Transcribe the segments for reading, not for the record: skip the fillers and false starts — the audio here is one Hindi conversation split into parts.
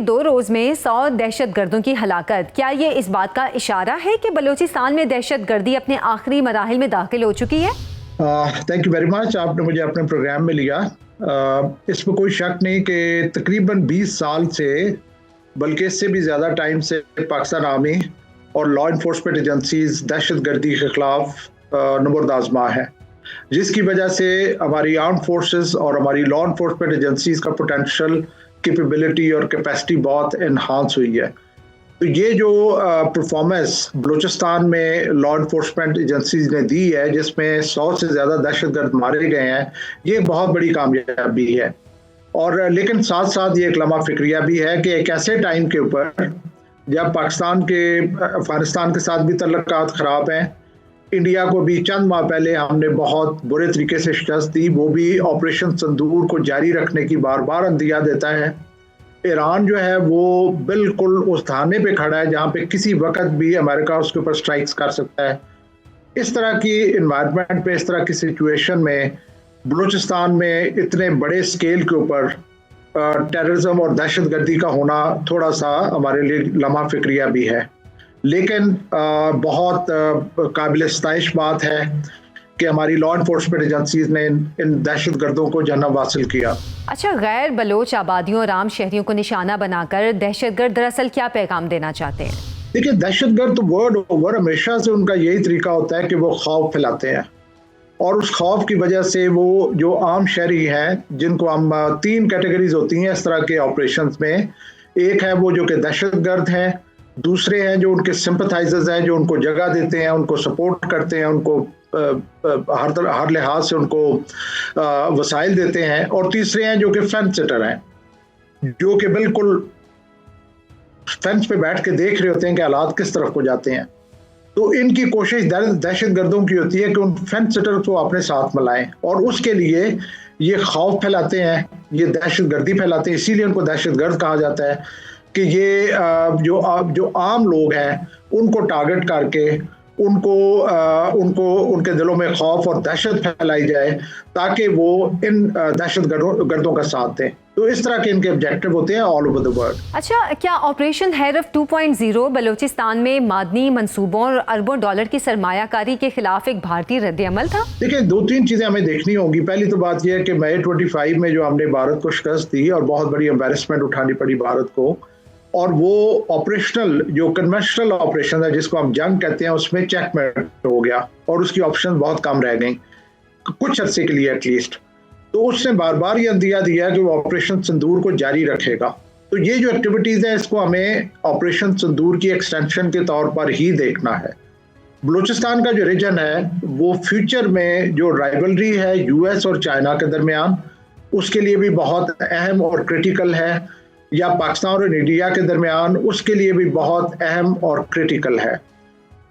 2 रोज में 100 दहशतगर्दों की हलाकत, क्या ये इस बात का इशारा है कि बलूचिस्तान में दहशतगर्दी अपने आखिरी मराहिल में दाखिल हो चुकी है? थैंक यू वेरी मच, आपने मुझे अपने प्रोग्राम में लिया। इसमें कोई शक नहीं कि तकरीबन 20 साल से, बल्कि इससे भी ज़्यादा टाइम से पाकिस्तान आर्मी और लॉ इन्फोर्समेंट एजेंसीज दहशतगर्दी के खिलाफ नबर्द आजमा है, जिसकी वजह से हमारी आर्म फोर्सेस और हमारी लॉ इन्फोर्समेंट एजेंसीज का पोटेंशियल, कैपेबिलिटी और कैपेसिटी बहुत इन्हांस हुई है। तो ये जो परफॉर्मेंस बलूचिस्तान में लॉ इन्फोर्समेंट एजेंसीज ने दी है, जिसमें 100 से ज़्यादा दहशतगर्द मारे गए हैं, ये बहुत बड़ी कामयाबी है। और लेकिन साथ साथ ये एक लम्हा फिक्रिया भी है कि एक ऐसे टाइम के ऊपर जब पाकिस्तान के अफगानिस्तान के साथ भी तल्लुकात ख़राब हैं, इंडिया को भी चंद माह पहले हमने बहुत बुरे तरीके से शिकस्त दी, वो भी ऑपरेशन सिंदूर को जारी रखने की बार बार अंदिया देता है। ईरान जो है वो बिल्कुल उस धाने पे खड़ा है जहाँ पे किसी वक्त भी अमेरिका उसके ऊपर स्ट्राइक्स कर सकता है। इस तरह की इन्वायरमेंट पे, इस तरह की सिचुएशन में बलूचिस्तान में इतने बड़े स्केल के ऊपर टेररिज्म और दहशतगर्दी का होना थोड़ा सा हमारे लिए लम्हा फिक्रिया भी है। लेकिन बहुत काबिल सताइश बात है कि हमारी लॉ इन्फोर्समेंट एजेंसीज ने इन दहशतगर्दों को जन्म हासिल किया। अच्छा, गैर बलोच आबादियों और आम शहरियों को निशाना बनाकर दहशतगर्द दरअसल क्या पैगाम देना चाहते हैं? देखिए, दहशतगर्द तो वर्ड ओवर हमेशा से उनका यही तरीका होता है कि वो खौफ फैलाते हैं, और उस खौफ की वजह से वो जो आम शहरी हैं, जिनको हम 3 कैटेगरीज होती हैं इस तरह के ऑपरेशंस में। एक है वो जो कि दहशतगर्द हैं, दूसरे हैं जो उनके सिंपथाइजर्स हैं, जो उनको जगह देते हैं, उनको सपोर्ट करते हैं, उनको हर लिहाज से उनको वसाइल देते हैं, और तीसरे हैं जो कि फेंस सिटर हैं, जो कि बिल्कुल फेंस पे बैठ के देख रहे होते हैं कि हालात किस तरफ को जाते हैं। तो इनकी कोशिश दहशतगर्दों की होती है कि उन फेंस सिटर को अपने साथ मिलाएं, और उसके लिए ये खौफ फैलाते हैं, ये दहशतगर्दी फैलाते हैं। इसीलिए उनको दहशतगर्द कहा जाता है कि ये जो आम लोग हैं उनको टारगेट करके उनको उनके दिलों में खौफ और दहशत फैलाई जाए, ताकि वो इन दहशतगर्दों का साथ दें। तो इस तरह के इनके ऑब्जेक्टिव होते हैं ऑल ओवर द वर्ल्ड। अच्छा, क्या ऑपरेशन हैरफ 2.0 बलूचिस्तान में मादनी मंसूबों और अरबों डॉलर की सरमायाकारी के खिलाफ एक भारतीय रद्द-ए-अमल था? देखिए, 2-3 चीजें हमें देखनी होगी। पहली तो बात यह है कि मई 25 में जो हमने भारत को शिकस्त दी और बहुत बड़ी एम्बेरसमेंट उठानी पड़ी भारत को, और वो ऑपरेशनल जो कन्वेंशनल ऑपरेशन है जिसको हम जंग कहते हैं, उसमें चेकमेट हो गया और उसकी ऑप्शन बहुत कम रह गई कुछ अरसे के लिए एटलीस्ट। तो उसने बार बार ये अंदिया दिया कि वो ऑपरेशन सिंदूर को जारी रखेगा। तो ये जो एक्टिविटीज है, इसको हमें ऑपरेशन सिंदूर की एक्सटेंशन के तौर पर ही देखना है। बलूचिस्तान का जो रीजन है वो फ्यूचर में जो राइवलरी है यूएस और चाइना के दरमियान, उसके लिए भी बहुत अहम और क्रिटिकल है, या पाकिस्तान और इंडिया के दरमियान, उसके लिए भी बहुत अहम और क्रिटिकल है।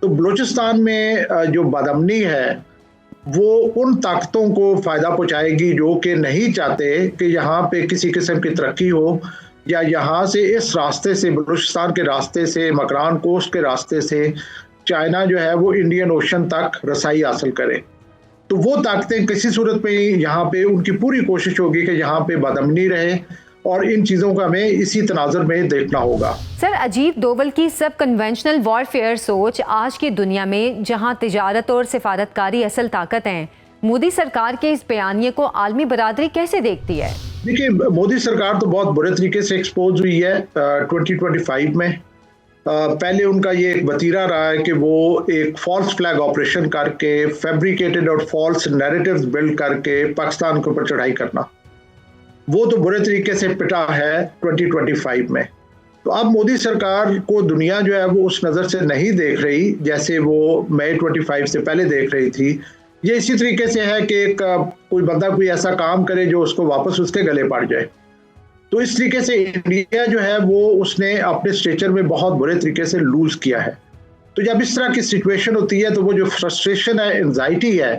तो बलूचिस्तान में जो बदअमनी है वो उन ताकतों को फ़ायदा पहुंचाएगी जो कि नहीं चाहते कि यहाँ पे किसी किस्म की तरक्की हो, या यहाँ से इस रास्ते से, बलूचिस्तान के रास्ते से, मकरान कोस्ट के रास्ते से चाइना जो है वो इंडियन ओशन तक रसाई हासिल करे। तो वो ताकतें किसी सूरत में यहाँ पे उनकी पूरी कोशिश होगी कि यहाँ पे बदअमनी रहे, और इन चीज़ों का हमें इसी तनाजुर में देखना होगा। सर, अजीत डोवल की सब कन्वेंशनल वॉरफेयर सोच आज की दुनिया में, जहां तिजारत और सिफारतकारी असल ताकत हैं, मोदी सरकार के इस बयानिए को आलमी बरादरी कैसे देखती है? देखिए, मोदी सरकार तो बहुत बुरे तरीके से एक्सपोज हुई है 2025 में। पहले उनका ये एक वतीरा रहा है कि वो एक फॉल्स फ्लैग ऑपरेशन करके, फैब्रिकेटेड और फॉल्स नैरेटिव्स बिल्ड करके पाकिस्तान के ऊपर चढ़ाई करना, वो तो बुरे तरीके से पिटा है 2025 में। तो अब मोदी सरकार को दुनिया जो है वो उस नज़र से नहीं देख रही जैसे वो मई 25 से पहले देख रही थी। ये इसी तरीके से है कि कोई बंदा कोई ऐसा काम करे जो उसको वापस उसके गले पड़ जाए। तो इस तरीके से इंडिया जो है वो उसने अपने स्टेचर में बहुत बुरे तरीके से लूज किया है। तो जब इस तरह की सिचुएशन होती है तो वो जो फ्रस्ट्रेशन है, एंजाइटी है,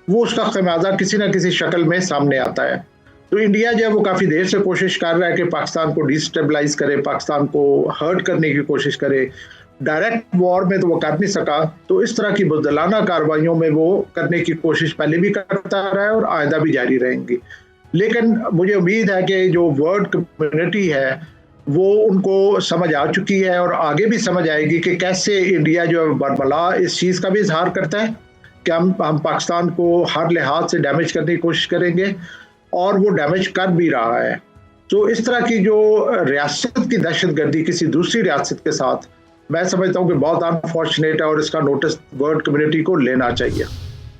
वो उसका खमियाजा किसी ना किसी शक्ल में सामने आता है। तो इंडिया जो है वो काफ़ी देर से कोशिश कर रहा है कि पाकिस्तान को डिस्टेबलाइज करे, पाकिस्तान को हर्ट करने की कोशिश करे। डायरेक्ट वॉर में तो वो कर नहीं सका, तो इस तरह की बुज़दिलाना कार्रवाइयों में वो करने की कोशिश पहले भी करता रहा है और आइंदा भी जारी रहेंगी। लेकिन मुझे उम्मीद है कि जो वर्ल्ड कम्युनिटी है वो उनको समझ आ चुकी है और आगे भी समझ आएगी कि कैसे इंडिया जो है बरबला इस चीज़ का भी इजहार करता है कि हम पाकिस्तान को हर लिहाज से डैमेज करने की कोशिश करेंगे और वो डैमेज कर भी रहा है। तो इस तरह की जो रियासत की दहशतगर्दी किसी दूसरी रियासत के साथ, मैं समझता हूँ कि बहुत अनफॉर्चुनेट है और इसका नोटिस वर्ल्ड कम्युनिटी को लेना चाहिए।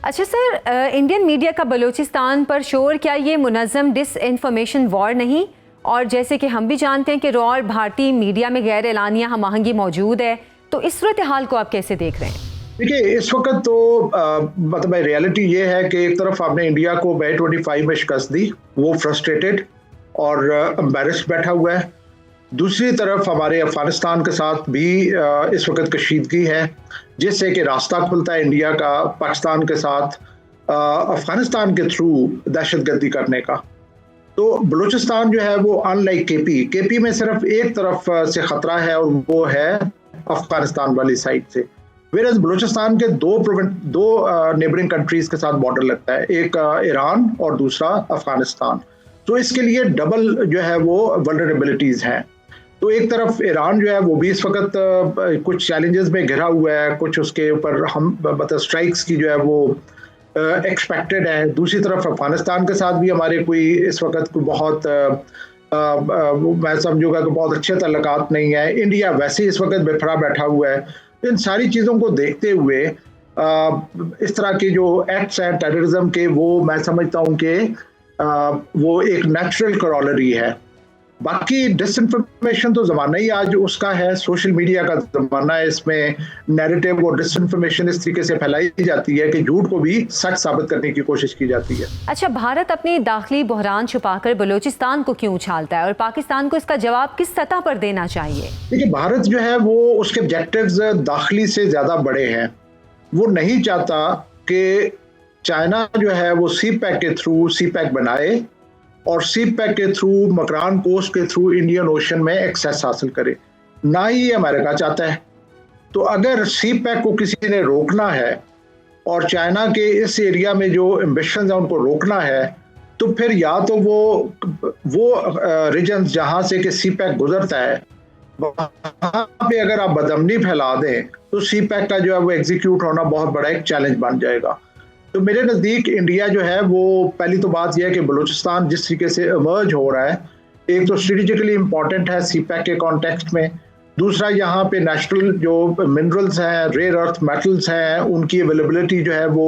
अच्छा सर, इंडियन मीडिया का बलूचिस्तान पर शोर, क्या ये मुनज़्ज़म डिसइंफॉर्मेशन वॉर नहीं? और जैसे कि हम भी जानते हैं कि रॉ और भारतीय मीडिया में गैर एलानिया हम आहंगी मौजूद है, तो इस सूरत हाल को आप कैसे देख रहे हैं? देखिए, इस वक्त तो मतलब रियलिटी ये है कि एक तरफ आपने इंडिया को Bay-25 में शिकस्त दी, वो फ्रस्ट्रेटेड और एम्बैरेस्ड बैठा हुआ है। दूसरी तरफ हमारे अफगानिस्तान के साथ भी इस वक्त कशीदगी है, जिससे कि रास्ता खुलता है इंडिया का पाकिस्तान के साथ अफगानिस्तान के थ्रू दहशतगर्दी करने का। तो बलूचिस्तान जो है वो अनलाइक केपी में सिर्फ एक तरफ से खतरा है और वो है अफगानिस्तान वाली साइड से। वेरस बलूचिस्तान के दो नेबरिंग कंट्रीज के साथ बॉर्डर लगता है, एक ईरान और दूसरा अफगानिस्तान। तो इसके लिए डबल जो है वो वल्नरेबिलिटीज हैं। तो एक तरफ ईरान जो है वो भी इस वक्त कुछ चैलेंजेस में घिरा हुआ है, कुछ उसके ऊपर हम मतलब स्ट्राइक्स की जो है वो एक्सपेक्टेड है। दूसरी तरफ अफगानिस्तान के साथ भी हमारे कोई इस वक्त कोई बहुत मैं समझूंगा कि बहुत अच्छे तल्लुकात नहीं है। इंडिया वैसे इस वक्त बेफरा बैठा हुआ है। इन सारी चीज़ों को देखते हुए इस तरह के जो एक्ट्स हैं टेररिज्म के, वो मैं समझता हूँ कि वो एक नेचुरल करोलरी है। बाकी डिसइंफॉर्मेशन तो ज़माना ही आज उसका है, सोशल मीडिया का ज़माना है। इसमें नैरेटिव और डिसइंफॉर्मेशन इस तरीके से फैलाई जाती है कि झूठ को भी सच साबित करने की कोशिश की जाती है। अच्छा, भारत अपनी दाखिली बहरान छुपाकर बलूचिस्तान को क्यों उछालता है और पाकिस्तान को इसका जवाब किस सतह पर देना चाहिए? देखिए, भारत जो है वो उसके ऑब्जेक्टिव्स दाखिली से ज़्यादा बड़े हैं। वो नहीं चाहता कि चाइना जो है वो CPEC के थ्रू CPEC बनाए और CPEC के थ्रू मकरान कोस्ट के थ्रू इंडियन ओशन में एक्सेस हासिल करे, ना ही अमेरिका चाहता है। तो अगर CPEC को किसी ने रोकना है और चाइना के इस एरिया में जो एम्बिशंस हैं उनको रोकना है, तो फिर या तो वो रीजन जहां से कि CPEC गुजरता है वहां पे अगर आप बदअमनी फैला दें तो CPEC का जो है वो एग्जीक्यूट होना बहुत बड़ा एक चैलेंज बन जाएगा। तो मेरे नज़दीक इंडिया जो है वो, पहली तो बात यह है कि बलूचिस्तान जिस तरीके से इमर्ज हो रहा है, एक तो स्ट्रेटेजिकली इम्पॉर्टेंट है CPEC के कॉन्टेक्स्ट में। दूसरा, यहाँ पे नेचुरल जो मिनरल्स हैं, रेयर अर्थ मेटल्स हैं, उनकी अवेलेबिलिटी जो है वो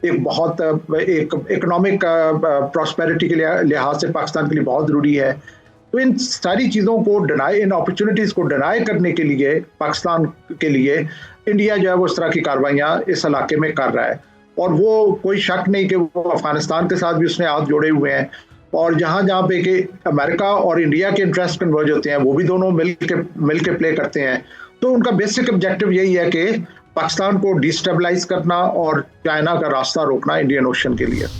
एक बहुत एक इकोनॉमिक प्रॉस्पेरिटी के लिहाज से पाकिस्तान के लिए बहुत ज़रूरी है। तो इन सारी चीज़ों को इन अपॉर्चुनिटीज़ को डिनाई करने के लिए पाकिस्तान के लिए इंडिया जो है वो इस तरह की कार्रवाइयाँ इस इलाके में कर रहा है। और वो कोई शक नहीं कि वो अफगानिस्तान के साथ भी उसने हाथ जोड़े हुए हैं। और जहाँ पे कि अमेरिका और इंडिया के इंटरेस्ट कन्वर्ज होते हैं, वो भी दोनों मिल के प्ले करते हैं। तो उनका बेसिक ऑब्जेक्टिव यही है कि पाकिस्तान को डिस्टेबलाइज करना और चाइना का रास्ता रोकना इंडियन ओशन के लिए।